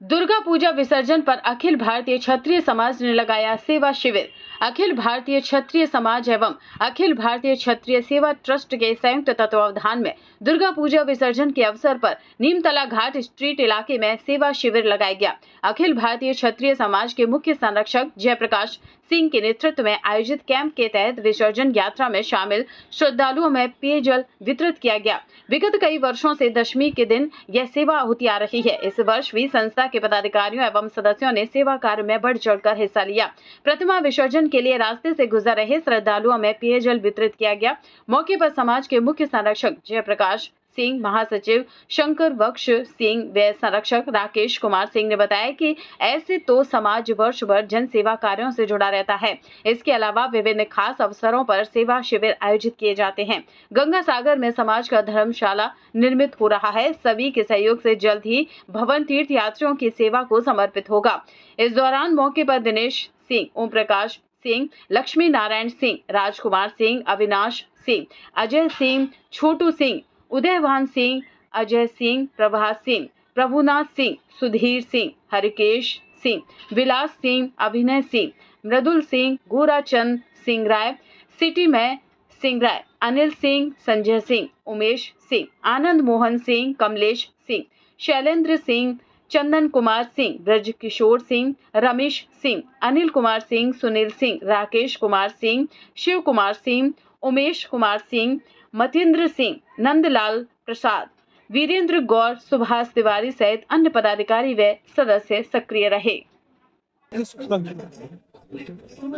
दुर्गा पूजा विसर्जन पर अखिल भारतीय क्षत्रिय समाज ने लगाया सेवा शिविर। अखिल भारतीय क्षत्रिय समाज एवं अखिल भारतीय क्षत्रिय सेवा ट्रस्ट के संयुक्त तत्वावधान में दुर्गा पूजा विसर्जन के अवसर पर नीमतला घाट स्ट्रीट इलाके में सेवा शिविर लगाया गया। अखिल भारतीय क्षत्रिय समाज के मुख्य संरक्षक जयप्रकाश सिंह के नेतृत्व में आयोजित कैंप के तहत विसर्जन यात्रा में शामिल श्रद्धालुओं में पेयजल वितरित किया गया। विगत कई वर्षों से दशमी के दिन यह सेवा होती आ रही है। इस वर्ष भी संस्था के पदाधिकारियों एवं सदस्यों ने सेवा कार्य में बढ़ चढ़कर हिस्सा लिया। प्रतिमा विसर्जन के लिए रास्ते से गुजर रहे श्रद्धालुओं में पेयजल वितरित किया गया। मौके पर समाज के मुख्य संरक्षक जयप्रकाश सिंह, महासचिव शंकर बख्श सिंह व संरक्षक राकेश कुमार सिंह ने बताया कि ऐसे तो समाज वर्ष भर जन सेवा कार्यों से जुड़ा रहता है। इसके अलावा विभिन्न खास अवसरों पर सेवा शिविर आयोजित किए जाते हैं। गंगा सागर में समाज का धर्मशाला निर्मित हो रहा है। सभी के सहयोग से जल्द ही भवन तीर्थ यात्रियों की सेवा को समर्पित होगा। इस दौरान मौके पर दिनेश सिंह, ओम प्रकाश सिंह, लक्ष्मी नारायण सिंह, राजकुमार सिंह, अविनाश सिंह, अजय सिंह, छोटू सिंह, उदयभान सिंह, अजय सिंह, प्रभास सिंह, प्रभुनाथ सिंह, सुधीर सिंह, हरिकेश सिंह, विलास सिंह, अभिनय सिंह, मृदुल सिंह, गोराचंद सिंह राय, सिटी में सिंह राय, अनिल सिंह, संजय सिंह, उमेश सिंह, आनंद मोहन सिंह, कमलेश सिंह, शैलेंद्र सिंह, चंदन कुमार सिंह, ब्रज किशोर सिंह, रमेश सिंह, अनिल कुमार सिंह, सुनील सिंह, राकेश कुमार सिंह, शिव कुमार सिंह, उमेश कुमार सिंह, मतेंद्र सिंह, नंदलाल प्रसाद, वीरेंद्र गौर, सुभाष तिवारी सहित अन्य पदाधिकारी व सदस्य सक्रिय रहे।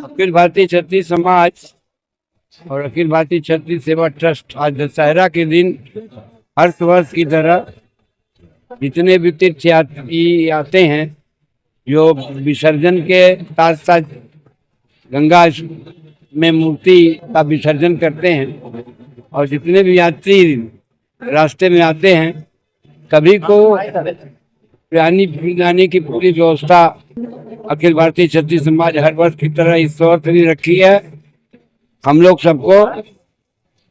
अखिल भारतीय क्षत्रिय समाज और अखिल भारतीय क्षत्रिय सेवा ट्रस्ट आज दशहरा के दिन हर वर्ष की तरह जितने भी तीर्थयात्री आते हैं, जो विसर्जन के साथ साथ गंगा में मूर्ति का विसर्जन करते हैं और जितने भी यात्री रास्ते में आते हैं, सभी को पानी पिलाने की पूरी व्यवस्था अखिल भारतीय क्षत्रिय समाज हर वर्ष की तरह इस वर्ष भी रखी है। हम लोग सबको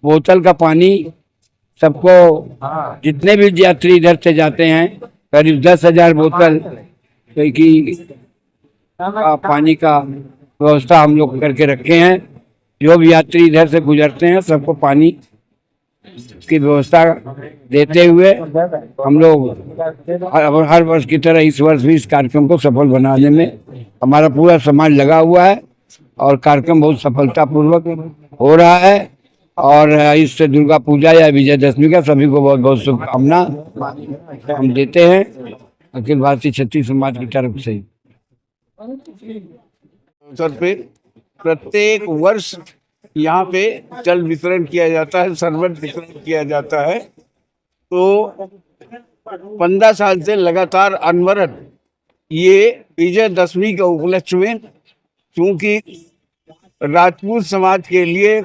बोतल का पानी, सबको जितने भी यात्री इधर से जाते हैं, करीब 10,000 बोतल की पानी का व्यवस्था हम लोग करके रखे हैं। जो भी यात्री इधर से गुजरते हैं, सबको पानी की व्यवस्था देते हुए हम लोग हर वर्ष की तरह इस वर्ष भी इस कार्यक्रम को सफल बनाने में हमारा पूरा समाज लगा हुआ है और कार्यक्रम बहुत सफलतापूर्वक हो रहा है। और इस दुर्गा पूजा या विजयदशमी का सभी को बहुत बहुत शुभकामना हम देते हैं अखिल भारतीय क्षत्रिय समाज की तरफ से। अवसर पे प्रत्येक वर्ष यहाँ पे जल वितरण किया जाता है, शरबत वितरण किया जाता है। तो 15 साल से लगातार अनवरत ये विजयदशमी के उपलक्ष्य में, क्योंकि राजपूत समाज के लिए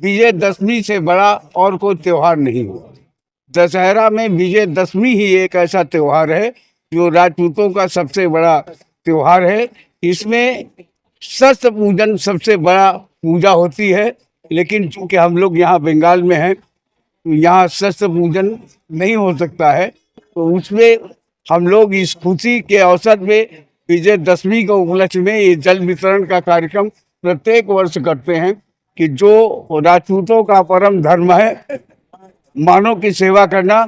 विजयदशमी से बड़ा और कोई त्योहार नहीं हुआ। दशहरा में विजयदशमी ही एक ऐसा त्योहार है जो राजपूतों का सबसे बड़ा त्योहार है। इसमें शस्त्र पूजन सबसे बड़ा पूजा होती है, लेकिन चूंकि हम लोग यहाँ बंगाल में हैं, तो यहाँ शस्त्र पूजन नहीं हो सकता है। तो उसमें हम लोग इस खुशी के अवसर में विजयदशमी के उपलक्ष्य में ये जल वितरण का कार्यक्रम प्रत्येक वर्ष करते हैं कि जो राजपूतों का परम धर्म है मानव की सेवा करना,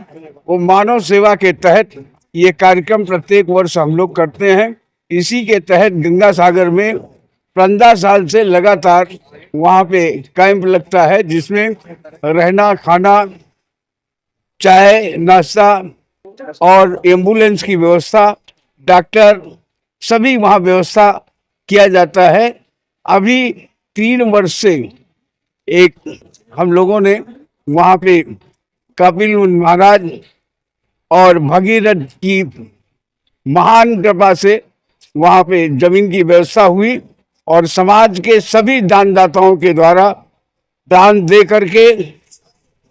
वो मानव सेवा के तहत ये कार्यक्रम प्रत्येक वर्ष हम लोग करते हैं। इसी के तहत गंगा सागर में 15 साल से लगातार वहाँ पे कैंप लगता है, जिसमें रहना, खाना, चाय, नाश्ता और एम्बुलेंस की व्यवस्था, डॉक्टर, सभी वहाँ व्यवस्था किया जाता है। अभी 3 वर्ष से एक हम लोगों ने वहाँ पे कपिल महाराज और भगीरथ की महान कृपा से वहाँ पे जमीन की व्यवस्था हुई और समाज के सभी दानदाताओं के द्वारा दान दे करके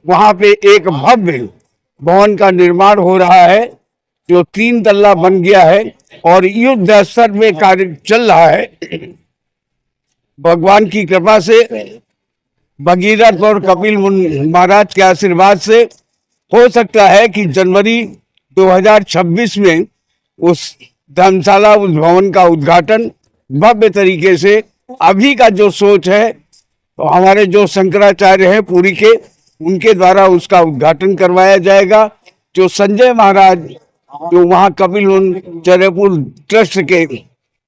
वहाँ पे एक भव्य भवन का निर्माण हो रहा है, जो 3 तल्ला बन गया है और युद्ध स्तर में कार्य चल रहा है। भगवान की कृपा से, भगीरथ और कपिल महाराज के आशीर्वाद से हो सकता है कि जनवरी 2026 में उस धर्मशाला, उस भवन का उद्घाटन भव्य तरीके से, अभी का जो सोच है तो हमारे जो शंकराचार्य हैं पुरी के, उनके द्वारा उसका उद्घाटन करवाया जाएगा। जो संजय महाराज, जो वहाँ कपिल चर्यापुर ट्रस्ट के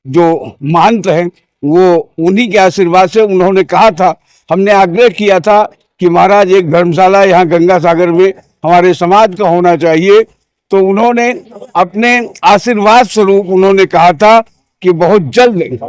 जो महंत हैं, वो उन्हीं के आशीर्वाद से, उन्होंने कहा था, हमने आग्रह किया था कि महाराज एक धर्मशाला यहाँ गंगा सागर में हमारे समाज का होना चाहिए, तो उन्होंने अपने आशीर्वाद स्वरूप उन्होंने कहा था कि बहुत जल्द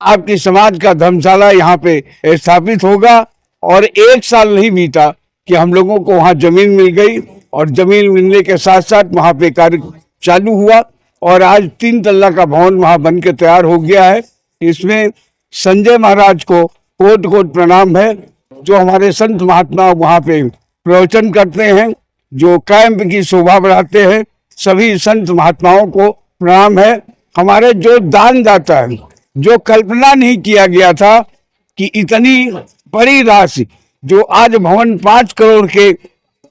आपकी समाज का धर्मशाला यहाँ पे स्थापित होगा। और 1 साल नहीं बीता कि हम लोगों को वहाँ जमीन मिल गई, और जमीन मिलने के साथ साथ वहाँ पे कार्य चालू हुआ, और आज 3 तल्ला का भवन वहाँ बन के तैयार हो गया है। इसमें संजय महाराज को कोट कोट प्रणाम है, जो हमारे संत महात्मा वहाँ पे प्रवचन करते हैं, जो कैंप की शोभा बढ़ाते हैं, सभी संत महात्माओं को प्रणाम है। हमारे जो दानदाता है, जो कल्पना नहीं किया गया था कि इतनी बड़ी राशि, जो आज भवन 5 करोड़ के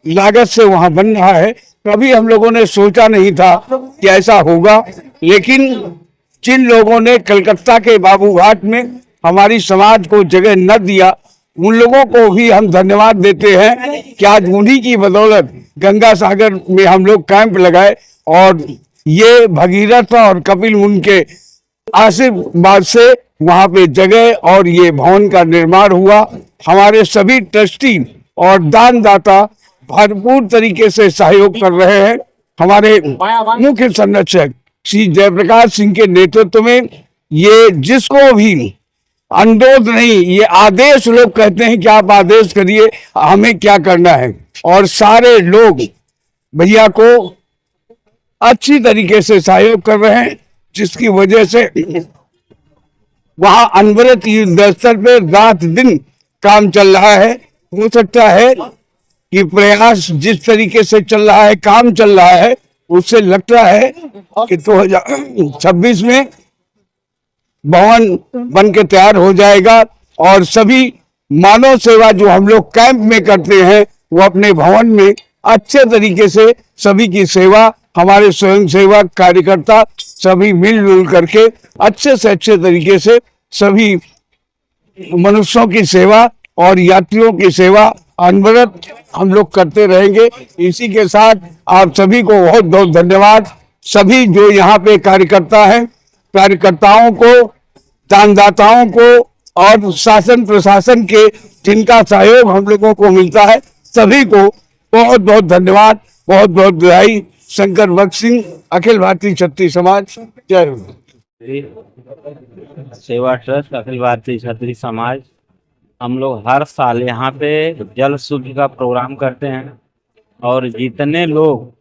लागत से वहां बन रहा है, कभी हम लोगों ने सोचा नहीं था कि ऐसा होगा। लेकिन जिन लोगों ने कलकत्ता के बाबूघाट में हमारी समाज को जगह न दिया, उन लोगों को भी हम धन्यवाद देते हैं कि आज उन्हीं की बदौलत गंगा सागर में हम लोग कैंप लगाए, और ये भगीरथ और कपिल मुनि के आशीर्वाद से वहां पे जगह और ये भवन का निर्माण हुआ। हमारे सभी ट्रस्टी और दानदाता भरपूर तरीके से सहयोग कर रहे हैं। हमारे मुख्य संरक्षक श्री जयप्रकाश सिंह के नेतृत्व में ये, जिसको भी अनुरोध नहीं, ये आदेश, लोग कहते हैं कि आप आदेश करिए हमें क्या करना है, और सारे लोग भैया को अच्छी तरीके से सहयोग कर रहे हैं, जिसकी वजह से वहां अनवरत युद्ध स्तर पे रात दिन काम चल रहा है। हो सकता है कि प्रयास जिस तरीके से चल रहा है, काम चल रहा है, उससे लगता है कि 2026 में भवन बन के तैयार हो जाएगा, और सभी मानव सेवा जो हम लोग कैंप में करते हैं, वो अपने भवन में अच्छे तरीके से सभी की सेवा, हमारे स्वयं सेवक कार्यकर्ता सभी मिलजुल करके अच्छे से अच्छे तरीके से सभी मनुष्यों की सेवा और यात्रियों की सेवा अनवरत हम लोग करते रहेंगे। इसी के साथ आप सभी को बहुत बहुत धन्यवाद। सभी जो यहाँ पे कार्यकर्ता हैं, कार्यकर्ताओं को, दानदाताओं को और शासन प्रशासन के जिनका सहयोग हम लोगों को मिलता है, सभी को बहुत बहुत धन्यवाद, बहुत बहुत बधाई। शंकर भक्त सिंह, अखिल भारतीय क्षत्रिय समाज, जय हिंद। सेवा ट्रस्ट अखिल भारतीय क्षत्रिय समाज, हम लोग हर साल यहाँ पे जल शुद्ध का प्रोग्राम करते हैं, और जितने लोग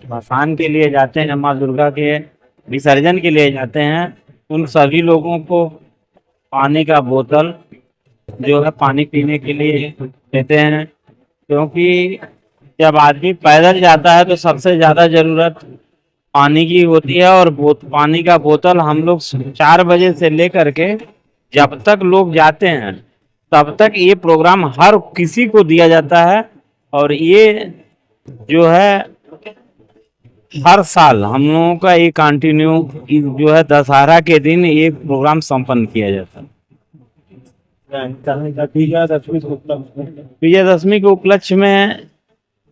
भसान के लिए जाते हैं, माँ दुर्गा के विसर्जन के लिए जाते हैं, उन सभी लोगों को पानी का बोतल जो है पानी पीने के लिए देते हैं। क्योंकि जब आदमी पैदल जाता है तो सबसे ज़्यादा ज़रूरत पानी की होती है, और पानी का बोतल हम लोग 4 बजे से लेकर के जब तक लोग जाते हैं तब तक ये प्रोग्राम हर किसी को दिया जाता है। और ये जो है हर साल हम लोगों का ये कंटिन्यू जो है दशहरा के दिन ये प्रोग्राम संपन्न किया जाता है। विजयदशमी के उपलक्ष्य में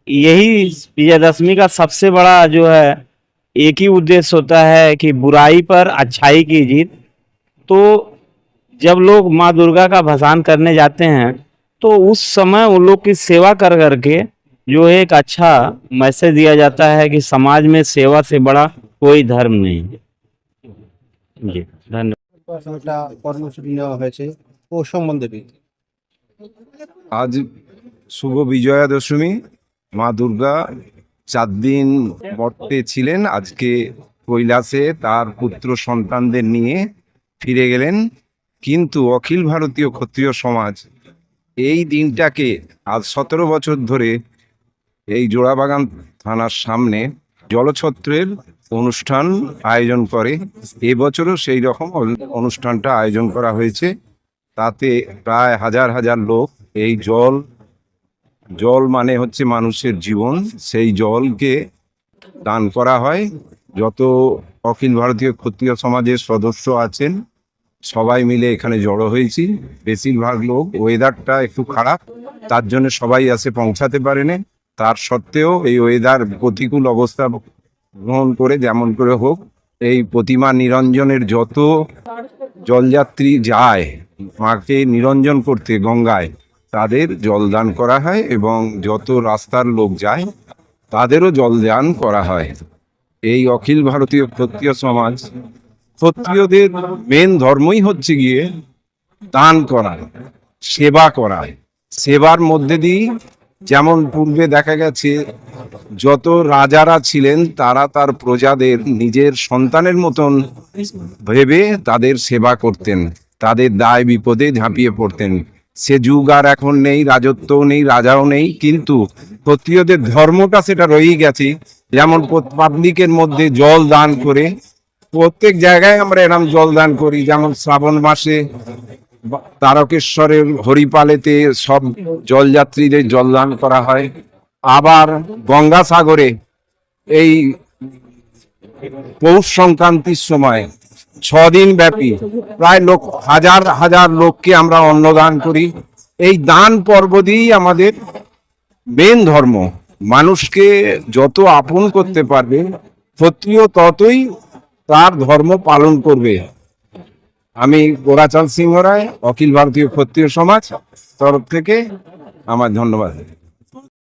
यही विजयदशमी का सबसे बड़ा जो है एक ही उद्देश्य होता है कि बुराई पर अच्छाई की जीत। तो जब लोग माँ दुर्गा का भसान करने जाते हैं तो उस समय उन लोग की सेवा कर करके जो एक अच्छा मैसेज दिया जाता है कि समाज में सेवा से बड़ा कोई धर्म नहीं है। जी धन्यवाद। কর্মসূচি নেওয়া হয়েছে ও সম্বন্ধে আজ শুভ বিজয়া দশমী। মা দুর্গা 4 দিন বর্তে ছিলেন, আজকে কৈলাসে তার পুত্র সন্তানদের নিয়ে ফিরে গেলেন। কিন্তু অখিল ভারতীয় ক্ষত্রিয় সমাজ এই দিনটাকে আজ 17 বছর ধরে এই জোড়াবাগান থানার সামনে জলছত্রের অনুষ্ঠান আয়োজন করে। এবছরও সেই রকম অনুষ্ঠানটা আয়োজন করা হয়েছে। তাতে প্রায় হাজার হাজার লোক এই জল মানে হচ্ছে মানুষের জীবন, সেই জলকে দান করা হয়। যত অখিল ভারতীয় ক্ষত্রিয় সমাজের সদস্য আছেন সবাই মিলে এখানে জড়ো হয়েছি। বেশিরভাগ লোক, ওয়েদারটা একটু খারাপ, তার জন্য সবাই আসে পৌঁছাতে পারেনি। তার সত্ত্বেও এই ওয়েদার প্রতিকূল অবস্থা গ্রহণ করে যেমন করে হোক এই প্রতিমা নিরঞ্জনের যত জলযাত্রী যায় মাকে নিরঞ্জন করতে গঙ্গায়, তাদের জলদান করা হয় এবং যত রাস্তার লোক যায় তাদেরও জলদান করা হয়। এই অখিল ভারতীয় ক্ষত্রিয় সমাজ, ক্ষত্রিয়দের মেন ধর্মই হচ্ছে গিয়ে দান করা, সেবা করা। সেবার মধ্যে দিয়ে যেমন পূর্বে দেখা গেছে যত রাজারা ছিলেন তারা তার প্রজাদের নিজের সন্তানের মতন ভেবে তাদের সেবা করতেন, তাদের দায় বিপদে ঝাঁপিয়ে পড়তেন। সে যুগ আর এখন নেই, রাজত্বও নেই, রাজাও নেই, কিন্তু ক্ষত্রিয়দের ধর্মটা সেটা রয়েই গেছে। যেমন পাবলিকের মধ্যে জল দান করে, প্রত্যেক জায়গায় আমরা এরকম জল দান করি। যেমন শ্রাবণ মাসে তারকেশ্বরের হরিপালেতে সব জলযাত্রীদের জলদান করা হয়। আবার গঙ্গাসাগরে এই পৌষ সংক্রান্তির সময় 6 দিন ব্যাপী প্রায় হাজার হাজার লোককে আমরা অন্নদান করি। এই দান পর্ব দিয়েই আমাদের মেন ধর্ম। মানুষকে যত আপন করতে পারবে ক্ষত্রিয় ততই তার ধর্ম পালন করবে। আমি গোরাচাঁদ সিংহ রায়, অখিল ভারতীয় ক্ষত্রিয় সমাজ তরফ থেকে আমার ধন্যবাদ।